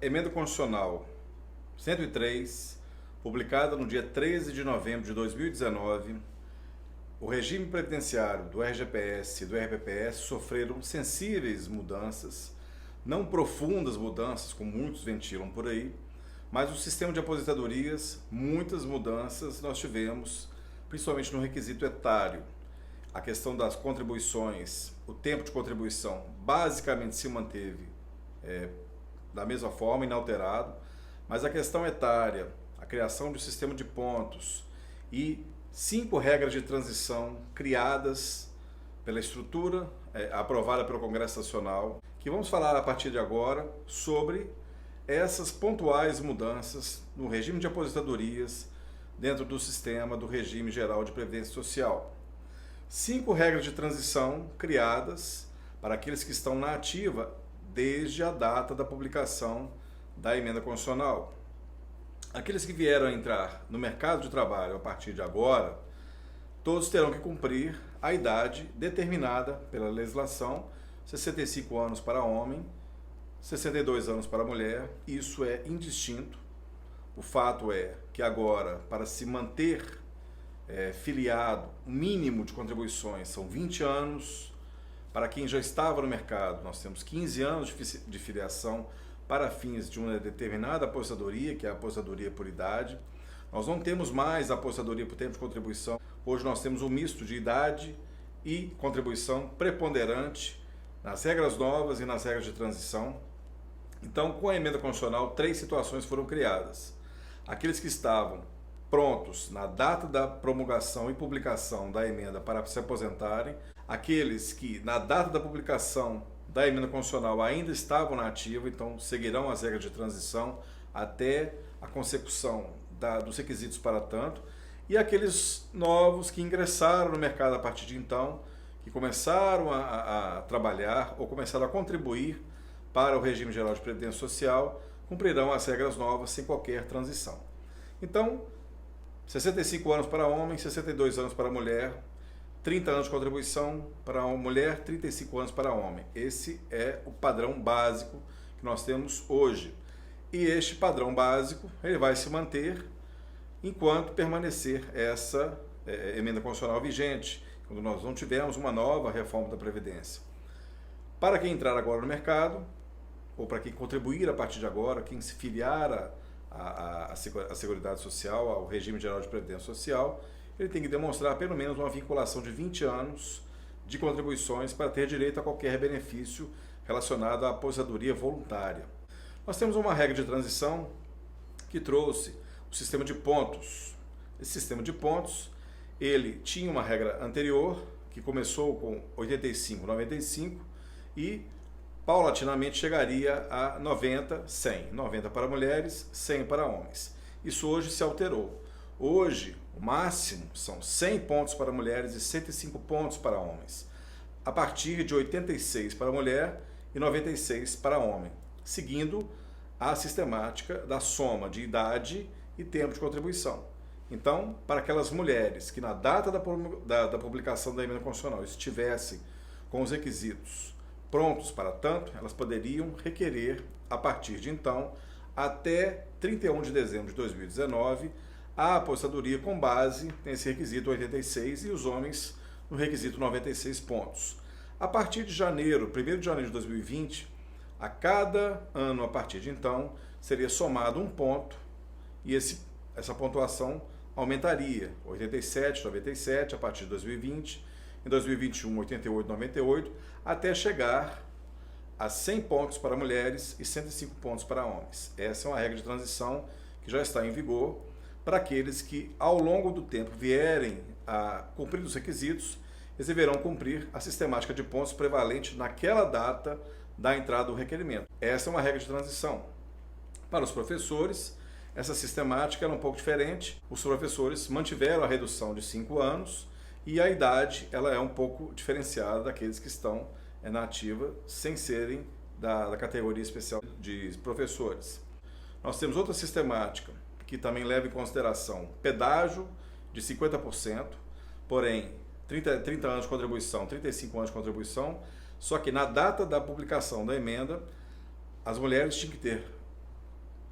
Emenda Constitucional 103, publicada no dia 13 de novembro de 2019, o regime previdenciário do RGPS e do RPPS sofreram sensíveis mudanças, não profundas mudanças, como muitos ventilam por aí, mas o sistema de aposentadorias, muitas mudanças nós tivemos, principalmente no requisito etário. A questão das contribuições, o tempo de contribuição basicamente se manteve da mesma forma, inalterado, mas a questão etária, a criação de um sistema de pontos e 5 regras de transição criadas pela estrutura aprovada pelo Congresso Nacional, que vamos falar a partir de agora sobre essas pontuais mudanças no regime de aposentadorias dentro do sistema do regime geral de previdência social. 5 regras de transição criadas para aqueles que estão na ativa desde a data da publicação da emenda constitucional. Aqueles que vieram a entrar no mercado de trabalho a partir de agora, todos terão que cumprir a idade determinada pela legislação, 65 anos para homem, 62 anos para mulher. Isso é indistinto. O fato é que agora, para se manter filiado, o mínimo de contribuições são 20 anos. Para quem já estava no mercado, nós temos 15 anos de filiação para fins de uma determinada aposentadoria, que é a aposentadoria por idade. Nós não temos mais a aposentadoria por tempo de contribuição. Hoje nós temos um misto de idade e contribuição preponderante nas regras novas e nas regras de transição. Então, com a emenda constitucional, 3 situações foram criadas. Aqueles que estavam prontos na data da promulgação e publicação da emenda para se aposentarem, aqueles que na data da publicação da emenda constitucional ainda estavam na ativa, então seguirão as regras de transição até a consecução dos requisitos para tanto, e aqueles novos que ingressaram no mercado a partir de então, que começaram a trabalhar ou começaram a contribuir para o regime geral de previdência social, cumprirão as regras novas sem qualquer transição. Então, 65 anos para homem, 62 anos para mulher, 30 anos de contribuição para uma mulher, 35 anos para homem. Esse é o padrão básico que nós temos hoje. E este padrão básico ele vai se manter enquanto permanecer essa emenda constitucional vigente, quando nós não tivermos uma nova reforma da Previdência. Para quem entrar agora no mercado, ou para quem contribuir a partir de agora, quem se filiar à Seguridade Social, ao regime geral de previdência social, ele tem que demonstrar pelo menos uma vinculação de 20 anos de contribuições para ter direito a qualquer benefício relacionado à aposentadoria voluntária. Nós temos uma regra de transição que trouxe o sistema de pontos. Esse sistema de pontos, ele tinha uma regra anterior, que começou com 85, 95 e paulatinamente chegaria a 90, 100. 90 para mulheres, 100 para homens. Isso hoje se alterou. Hoje, o máximo são 100 pontos para mulheres e 105 pontos para homens, a partir de 86 para mulher e 96 para homem, seguindo a sistemática da soma de idade e tempo de contribuição. Então, para aquelas mulheres que na data da publicação da emenda constitucional estivessem com os requisitos prontos para tanto, elas poderiam requerer, a partir de então, até 31 de dezembro de 2019, a aposentadoria com base nesse requisito 86 e os homens no requisito 96 pontos. A partir de janeiro, 1º de janeiro de 2020, a cada ano a partir de então, seria somado um ponto e essa pontuação aumentaria, 87, 97 a partir de 2020, em 2021, 88, 98, até chegar a 100 pontos para mulheres e 105 pontos para homens. Essa é uma regra de transição que já está em vigor para aqueles que, ao longo do tempo, vierem a cumprir os requisitos, eles deverão cumprir a sistemática de pontos prevalente naquela data da entrada do requerimento. Essa é uma regra de transição. Para os professores, essa sistemática era um pouco diferente. Os professores mantiveram a redução de 5 anos e a idade ela é um pouco diferenciada daqueles que estão na ativa sem serem da categoria especial de professores. Nós temos outra sistemática que também leva em consideração pedágio de 50%, porém 30 anos de contribuição, 35 anos de contribuição, só que na data da publicação da emenda, as mulheres tinham que ter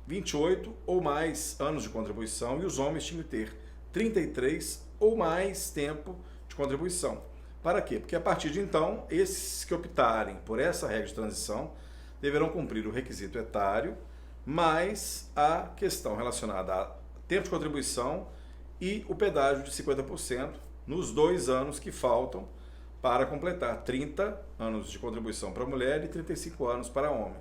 28 ou mais anos de contribuição e os homens tinham que ter 33 ou mais tempo de contribuição. Para quê? Porque a partir de então, esses que optarem por essa regra de transição deverão cumprir o requisito etário, mais a questão relacionada a tempo de contribuição e o pedágio de 50% nos 2 anos que faltam para completar 30 anos de contribuição para mulher e 35 anos para homem.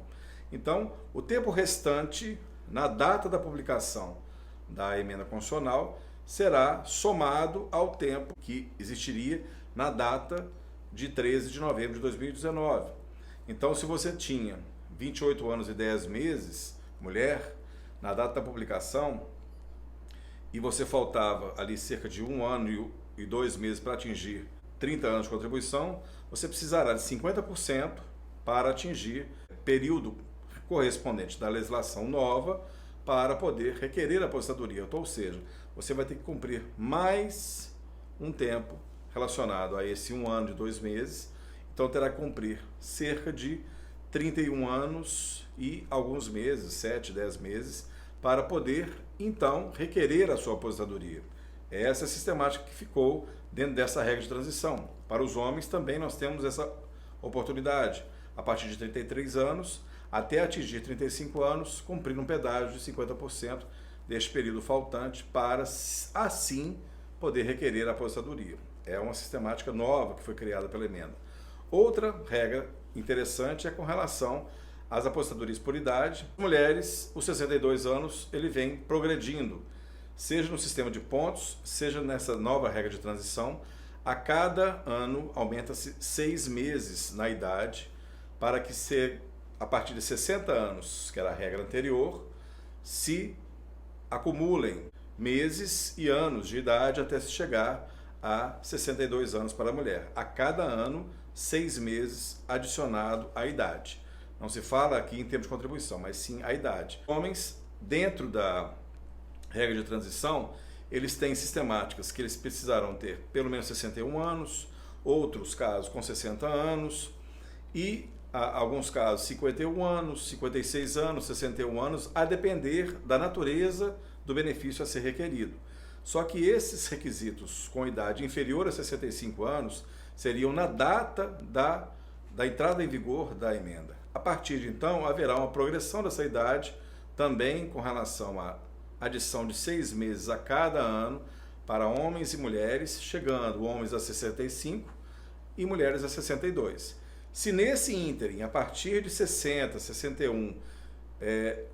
Então, o tempo restante, na data da publicação da emenda constitucional, será somado ao tempo que existiria na data de 13 de novembro de 2019. Então, se você tinha 28 anos e 10 meses, mulher, na data da publicação, e você faltava ali cerca de 1 ano e 2 meses para atingir 30 anos de contribuição, você precisará de 50% para atingir período correspondente da legislação nova para poder requerer a aposentadoria. Ou seja, você vai ter que cumprir mais um tempo relacionado a esse 1 ano e 2 meses, então terá que cumprir cerca de 31 anos e alguns meses, 7, 10 meses, para poder, então, requerer a sua aposentadoria. Essa é a sistemática que ficou dentro dessa regra de transição. Para os homens também nós temos essa oportunidade, a partir de 33 anos, até atingir 35 anos, cumprir um pedágio de 50% deste período faltante para, assim, poder requerer a aposentadoria. É uma sistemática nova que foi criada pela emenda. Outra regra interessante é com relação às aposentadorias por idade. Mulheres, os 62 anos, ele vem progredindo, seja no sistema de pontos, seja nessa nova regra de transição. A cada ano aumenta-se 6 meses na idade, para que a partir de 60 anos, que era a regra anterior, se acumulem meses e anos de idade até se chegar a 62 anos para a mulher. A cada ano, 6 meses adicionado à idade. Não se fala aqui em termos de contribuição, mas sim a idade. Homens, dentro da regra de transição, eles têm sistemáticas que eles precisarão ter pelo menos 61 anos, outros casos com 60 anos e alguns casos 51 anos, 56 anos, 61 anos, a depender da natureza do benefício a ser requerido. Só que esses requisitos com idade inferior a 65 anos seriam na data da entrada em vigor da emenda. A partir de então, haverá uma progressão dessa idade, também com relação à adição de 6 meses a cada ano para homens e mulheres, chegando homens a 65 e mulheres a 62. Se nesse ínterim, a partir de 60, 61,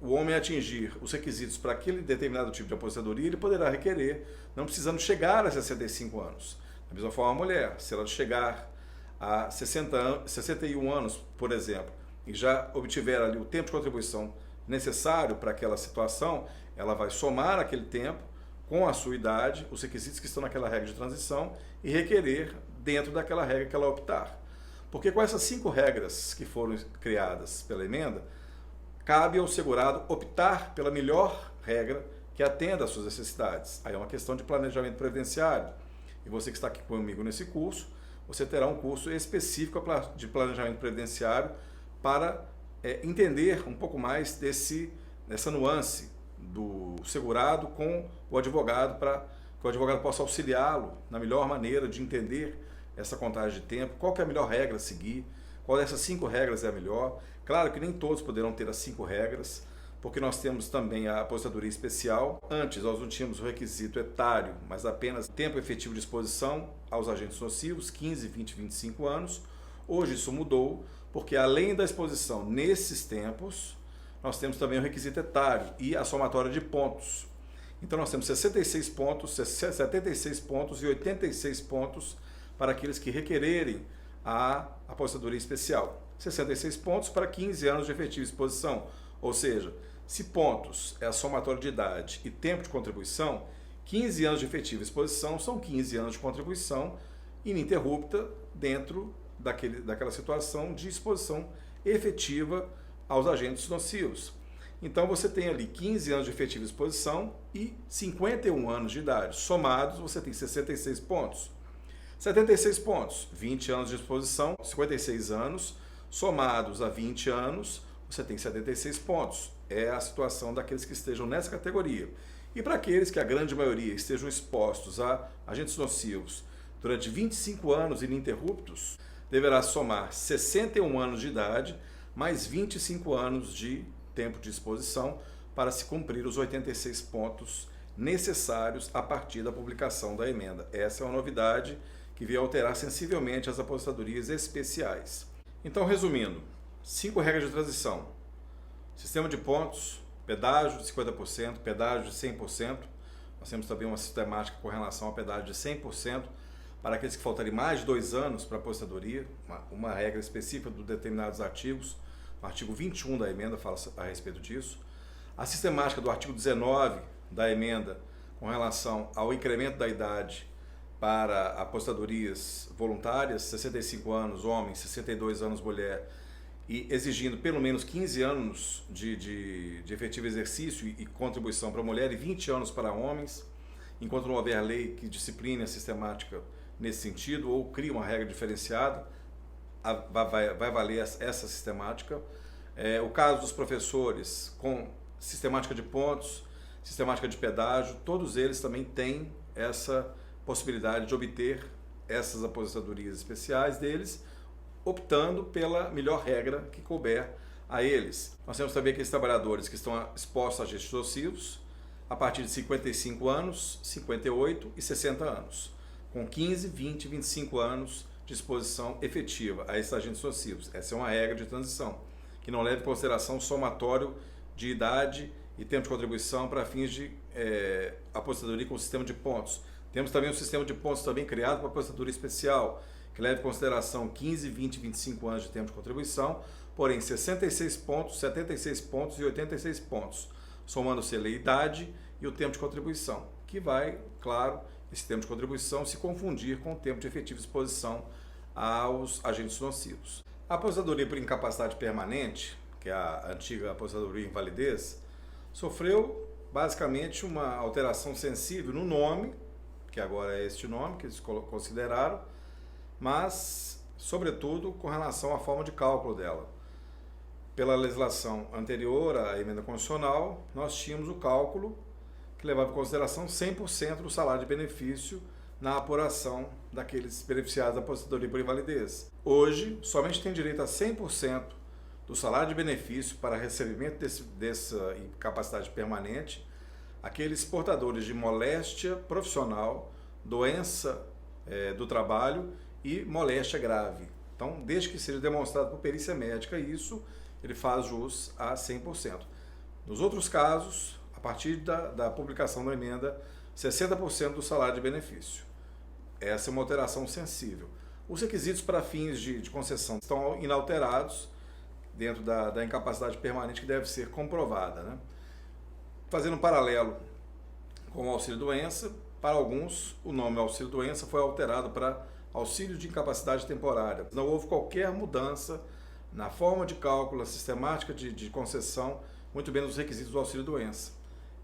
o homem atingir os requisitos para aquele determinado tipo de aposentadoria, ele poderá requerer, não precisando chegar a 65 anos. Da mesma forma, a mulher, se ela chegar a 61 anos, por exemplo, e já obtiver ali o tempo de contribuição necessário para aquela situação, ela vai somar aquele tempo com a sua idade, os requisitos que estão naquela regra de transição e requerer dentro daquela regra que ela optar. Porque com essas 5 regras que foram criadas pela emenda, cabe ao segurado optar pela melhor regra que atenda às suas necessidades. Aí é uma questão de planejamento previdenciário. E você que está aqui comigo nesse curso, você terá um curso específico de planejamento previdenciário para entender um pouco mais dessa nuance do segurado com o advogado, para que o advogado possa auxiliá-lo na melhor maneira de entender essa contagem de tempo, qual que é a melhor regra a seguir, qual dessas 5 regras é a melhor. Claro que nem todos poderão ter as 5 regras, porque nós temos também a aposentadoria especial. Antes nós não tínhamos o requisito etário, mas apenas tempo efetivo de exposição aos agentes nocivos, 15, 20, 25 anos. Hoje isso mudou, porque além da exposição nesses tempos, nós temos também o requisito etário e a somatória de pontos. Então nós temos 66 pontos, 76 pontos e 86 pontos para aqueles que requererem a aposentadoria especial. 66 pontos para 15 anos de efetiva exposição, ou seja, se pontos é a somatória de idade e tempo de contribuição, 15 anos de efetiva exposição são 15 anos de contribuição ininterrupta dentro daquela situação de exposição efetiva aos agentes nocivos. Então você tem ali 15 anos de efetiva exposição e 51 anos de idade. Somados, você tem 66 pontos. 76 pontos, 20 anos de exposição, 56 anos, somados a 20 anos, você tem 76 pontos. É a situação daqueles que estejam nessa categoria. E para aqueles que a grande maioria estejam expostos a agentes nocivos durante 25 anos ininterruptos, deverá somar 61 anos de idade mais 25 anos de tempo de exposição para se cumprir os 86 pontos necessários a partir da publicação da emenda. Essa é uma novidade que veio alterar sensivelmente as aposentadorias especiais. Então, resumindo, 5 regras de transição: sistema de pontos, pedágio de 50%, pedágio de 100%. Nós temos também uma sistemática com relação ao pedágio de 100% para aqueles que faltarem mais de 2 anos para a aposentadoria, uma regra específica de determinados artigos. O artigo 21 da emenda fala a respeito disso. A sistemática do artigo 19 da emenda com relação ao incremento da idade para aposentadorias voluntárias, 65 anos homem, 62 anos mulher, e exigindo pelo menos 15 anos de efetivo exercício e contribuição para a mulher e 20 anos para homens, enquanto não houver lei que discipline a sistemática nesse sentido ou crie uma regra diferenciada, vai valer essa sistemática. O caso dos professores com sistemática de pontos, sistemática de pedágio, todos eles também têm essa possibilidade de obter essas aposentadorias especiais deles, optando pela melhor regra que couber a eles. Nós temos também aqueles trabalhadores que estão expostos a agentes nocivos a partir de 55 anos, 58 e 60 anos, com 15, 20 e 25 anos de exposição efetiva a esses agentes nocivos. Essa é uma regra de transição, que não leva em consideração o somatório de idade e tempo de contribuição para fins de aposentadoria com sistema de pontos. Temos também um sistema de pontos também criado para aposentadoria especial, que leva em consideração 15, 20 e 25 anos de tempo de contribuição, porém 66 pontos, 76 pontos e 86 pontos, somando-se a idade e o tempo de contribuição, que vai, claro, esse tempo de contribuição se confundir com o tempo de efetiva exposição aos agentes nocivos. A aposentadoria por incapacidade permanente, que é a antiga aposentadoria em invalidez, sofreu basicamente uma alteração sensível no nome, que agora é este nome que eles consideraram, mas, sobretudo, com relação à forma de cálculo dela. Pela legislação anterior à emenda constitucional, nós tínhamos o cálculo que levava em consideração 100% do salário de benefício na apuração daqueles beneficiados da aposentadoria por invalidez. Hoje, somente tem direito a 100% do salário de benefício para recebimento dessa incapacidade permanente aqueles portadores de moléstia profissional, doença do trabalho e moléstia grave. Então, desde que seja demonstrado por perícia médica isso, ele faz jus a 100%. Nos outros casos, a partir da publicação da emenda, 60% do salário de benefício. Essa é uma alteração sensível. Os requisitos para fins de concessão estão inalterados dentro da incapacidade permanente que deve ser comprovada, né? Fazendo um paralelo com o auxílio-doença, para alguns o nome auxílio-doença foi alterado para auxílio de incapacidade temporária. Não houve qualquer mudança na forma de cálculo, a sistemática de concessão, muito menos os requisitos do auxílio-doença.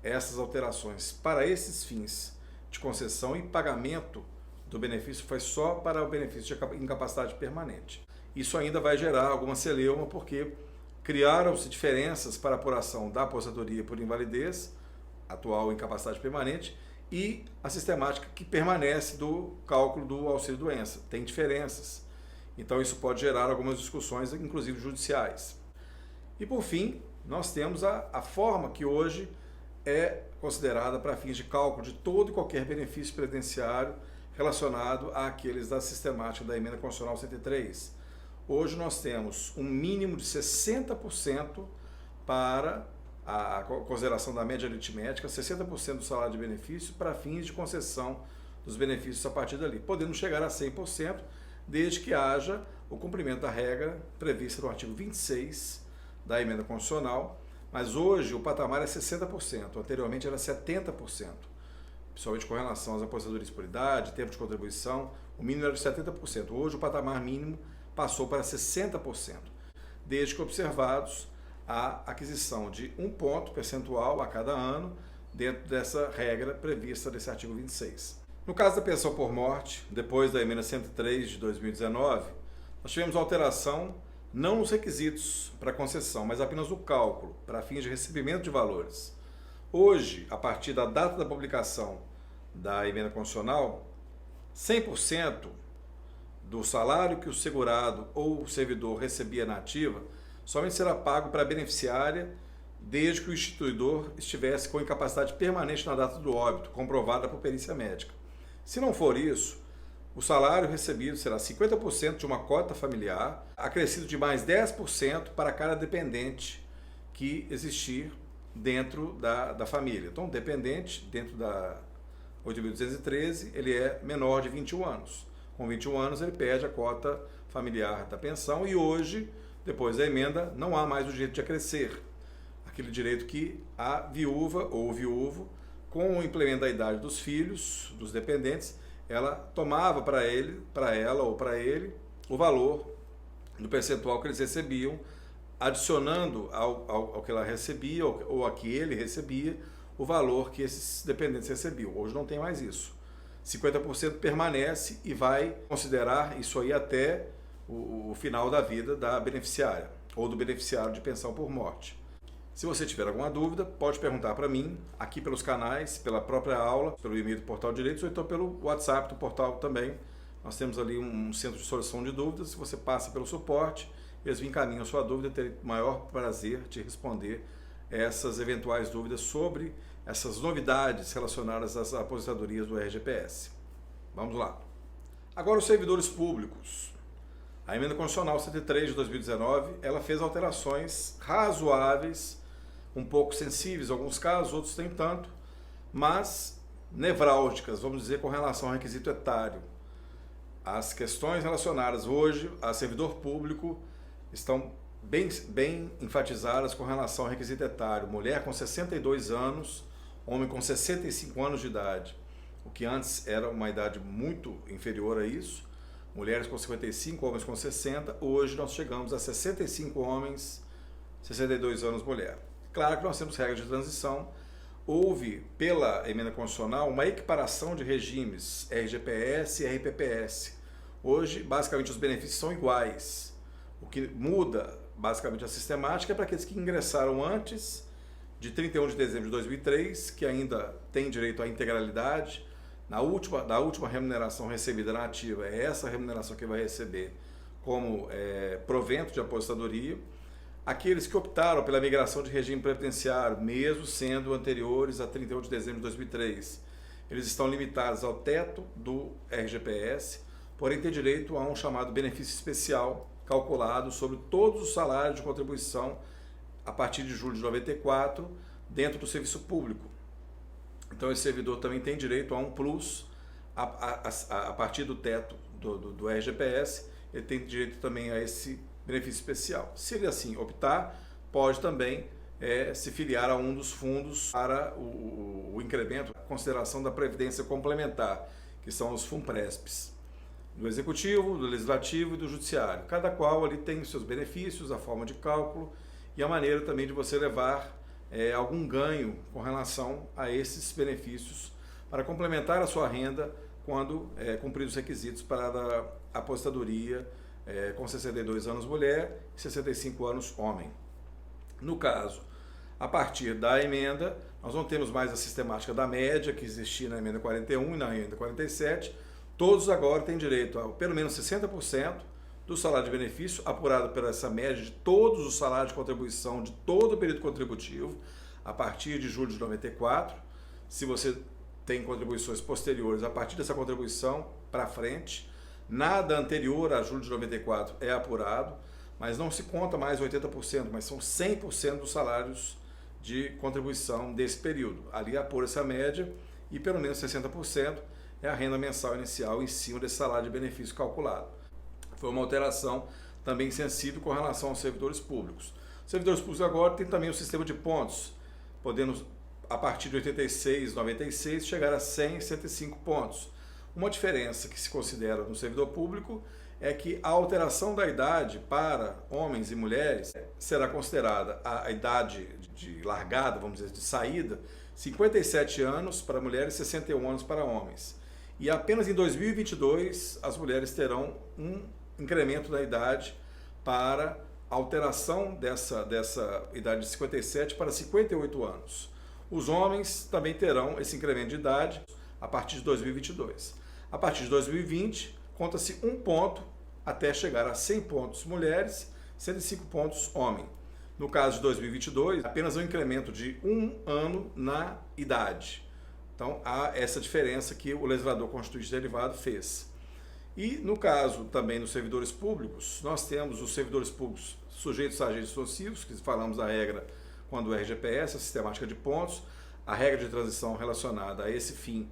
Essas alterações para esses fins de concessão e pagamento do benefício foi só para o benefício de incapacidade permanente. Isso ainda vai gerar alguma celeuma porque criaram-se diferenças para a apuração da aposentadoria por invalidez, atual incapacidade permanente, e a sistemática que permanece do cálculo do auxílio-doença. Tem diferenças. Então isso pode gerar algumas discussões, inclusive judiciais. E por fim, nós temos a forma que hoje é considerada para fins de cálculo de todo e qualquer benefício previdenciário relacionado àqueles da sistemática da emenda constitucional 103. Hoje nós temos um mínimo de 60% para a consideração da média aritmética, 60% do salário de benefício para fins de concessão dos benefícios a partir dali, podendo chegar a 100%, desde que haja o cumprimento da regra prevista no artigo 26 da emenda constitucional, mas hoje o patamar é 60%, anteriormente era 70%, principalmente com relação às aposentadorias por idade, tempo de contribuição, o mínimo era de 70%, hoje o patamar mínimo passou para 60%, desde que observados a aquisição de 1 ponto percentual a cada ano dentro dessa regra prevista desse artigo 26. No caso da pensão por morte, depois da emenda 103 de 2019, nós tivemos alteração não nos requisitos para concessão, mas apenas no cálculo, para fins de recebimento de valores. Hoje, a partir da data da publicação da emenda constitucional, 100% do salário que o segurado ou o servidor recebia na ativa somente será pago para a beneficiária desde que o instituidor estivesse com incapacidade permanente na data do óbito, comprovada por perícia médica. Se não for isso, o salário recebido será 50% de uma cota familiar, acrescido de mais 10% para cada dependente que existir dentro da família. Então, dependente, dentro da 8.213, ele é menor de 21 anos. Com 21 anos, ele perde a cota familiar da pensão e hoje, depois da emenda, não há mais o direito de acrescer. Aquele direito que a viúva ou o viúvo, com o implemento da idade dos filhos, dos dependentes, ela tomava para ele, para ela ou para ele, o valor do percentual que eles recebiam, adicionando ao que ela recebia ou a que ele recebia, o valor que esses dependentes recebiam. Hoje não tem mais isso. 50% permanece e vai considerar isso aí até o final da vida da beneficiária ou do beneficiário de pensão por morte. Se você tiver alguma dúvida, pode perguntar para mim, aqui pelos canais, pela própria aula, pelo e-mail do Portal Direitos ou então pelo WhatsApp do portal também. Nós temos ali um centro de solução de dúvidas. Se você passa pelo suporte, eles encaminham a sua dúvida, terei o maior prazer de responder essas eventuais dúvidas sobre essas novidades relacionadas às aposentadorias do RGPS. Vamos lá. Agora, os servidores públicos. A emenda constitucional 103 de 2019, ela fez alterações razoáveis, um pouco sensíveis em alguns casos, outros nem tanto, mas nevrálgicas, vamos dizer, com relação ao requisito etário. As questões relacionadas hoje a servidor público estão bem enfatizadas com relação ao requisito etário. Mulher com 62 anos, homem com 65 anos de idade, o que antes era uma idade muito inferior a isso. Mulheres com 55, homens com 60, hoje nós chegamos a 65 homens, 62 anos mulher. Claro que nós temos regras de transição. Houve, pela emenda constitucional, uma equiparação de regimes RGPS e RPPS. Hoje, basicamente, os benefícios são iguais. O que muda, basicamente, a sistemática é para aqueles que ingressaram antes de 31 de dezembro de 2003, que ainda têm direito à integralidade. Da última remuneração recebida na ativa, é essa remuneração que vai receber como provento de aposentadoria. Aqueles que optaram pela migração de regime previdenciário, mesmo sendo anteriores a 31 de dezembro de 2003, eles estão limitados ao teto do RGPS, porém têm direito a um chamado benefício especial, calculado sobre todos os salários de contribuição a partir de julho de 94, dentro do serviço público. Então esse servidor também tem direito a um plus a partir do teto do RGPS, ele tem direito também a esse benefício especial. Se ele assim optar, pode também se filiar a um dos fundos para o incremento, a consideração da Previdência Complementar, que são os FUNPRESPs, do Executivo, do Legislativo e do Judiciário. Cada qual ali tem os seus benefícios, a forma de cálculo e a maneira também de você levar algum ganho com relação a esses benefícios para complementar a sua renda quando cumprir os requisitos para a aposentadoria com 62 anos mulher e 65 anos homem. No caso, a partir da emenda, nós não temos mais a sistemática da média que existia na emenda 41 e na emenda 47. Todos agora têm direito a pelo menos 60% do salário de benefício, apurado por essa média de todos os salários de contribuição de todo o período contributivo, a partir de julho de 94. Se você tem contribuições posteriores, a partir dessa contribuição para frente, nada anterior a julho de 94 é apurado, mas não se conta mais 80%, mas são 100% dos salários de contribuição desse período. Ali apura essa média e pelo menos 60% é a renda mensal inicial em cima desse salário de benefício calculado. Foi uma alteração também sensível com relação aos servidores públicos. Os servidores públicos agora têm também o sistema de pontos, podendo, a partir de 86, 96, chegar a 100, 105 pontos. Uma diferença que se considera no servidor público é que a alteração da idade para homens e mulheres será considerada a idade de largada, vamos dizer, de saída, 57 anos para mulheres e 61 anos para homens. E apenas em 2022 as mulheres terão um incremento da idade para alteração dessa idade de 57 para 58 anos. Os homens também terão esse incremento de idade a partir de 2022. A partir de 2020, conta-se 1 ponto até chegar a 100 pontos mulheres, 105 pontos homem. No caso de 2022, apenas um incremento de 1 ano na idade. Então, há essa diferença que o legislador constituinte derivado fez. E no caso também dos servidores públicos, nós temos os servidores públicos sujeitos a agentes nocivos, que falamos a regra quando o RGPS, a sistemática de pontos, a regra de transição relacionada a esse fim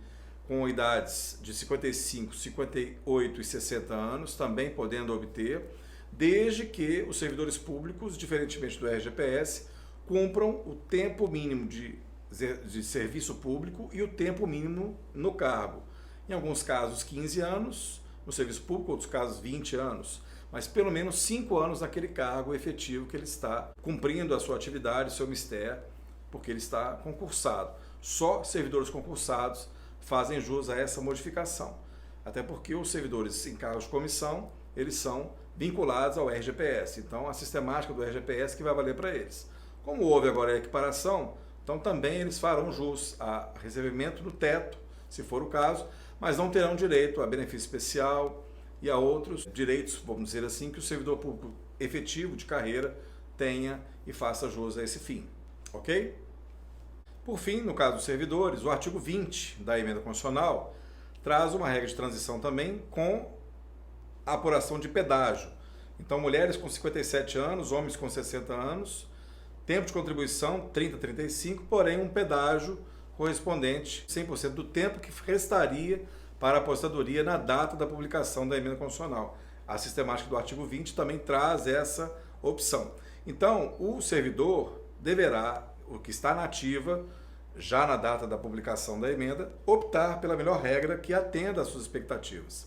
com idades de 55, 58 e 60 anos, também podendo obter, desde que os servidores públicos, diferentemente do RGPS, cumpram o tempo mínimo de serviço público e o tempo mínimo no cargo. Em alguns casos, 15 anos no serviço público, outros casos, 20 anos, mas pelo menos 5 anos naquele cargo efetivo que ele está cumprindo a sua atividade, o seu mistério, porque ele está concursado. Só servidores concursados fazem jus a essa modificação, até porque os servidores em cargos de comissão, eles são vinculados ao RGPS, então a sistemática do RGPS que vai valer para eles. Como houve agora a equiparação, então também eles farão jus a recebimento do teto, se for o caso, mas não terão direito a benefício especial e a outros direitos, vamos dizer assim, que o servidor público efetivo de carreira tenha e faça jus a esse fim, ok? Por fim, no caso dos servidores, o artigo 20 da emenda constitucional traz uma regra de transição também com a apuração de pedágio. Então, mulheres com 57 anos, homens com 60 anos, tempo de contribuição 30 a 35, porém um pedágio correspondente 100% do tempo que restaria para a aposentadoria na data da publicação da emenda constitucional. A sistemática do artigo 20 também traz essa opção. Então, o servidor deverá, o que está na ativa, já na data da publicação da emenda, optar pela melhor regra que atenda às suas expectativas.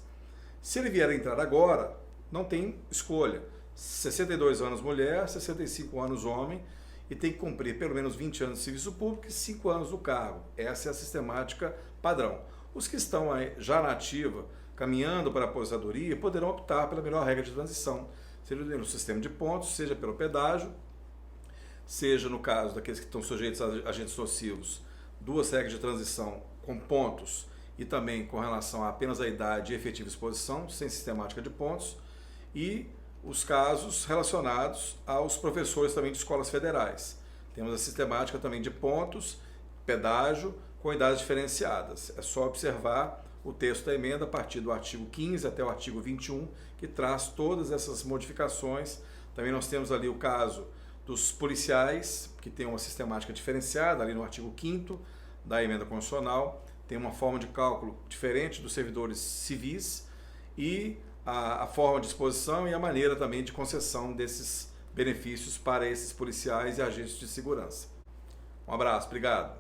Se ele vier a entrar agora, não tem escolha. 62 anos mulher, 65 anos homem, e tem que cumprir pelo menos 20 anos de serviço público e 5 anos do cargo. Essa é a sistemática padrão. Os que estão aí já na ativa, caminhando para a aposentadoria, poderão optar pela melhor regra de transição, seja no sistema de pontos, seja pelo pedágio, seja no caso daqueles que estão sujeitos a agentes nocivos, 2 regras de transição com pontos e também com relação a apenas a idade e efetiva exposição, sem sistemática de pontos, e os casos relacionados aos professores também de escolas federais. Temos a sistemática também de pontos, pedágio, com idades diferenciadas. É só observar o texto da emenda a partir do artigo 15 até o artigo 21, que traz todas essas modificações. Também nós temos ali o caso dos policiais, que tem uma sistemática diferenciada, ali no artigo 5º da emenda constitucional, tem uma forma de cálculo diferente dos servidores civis e a forma de exposição e a maneira também de concessão desses benefícios para esses policiais e agentes de segurança. Um abraço, obrigado.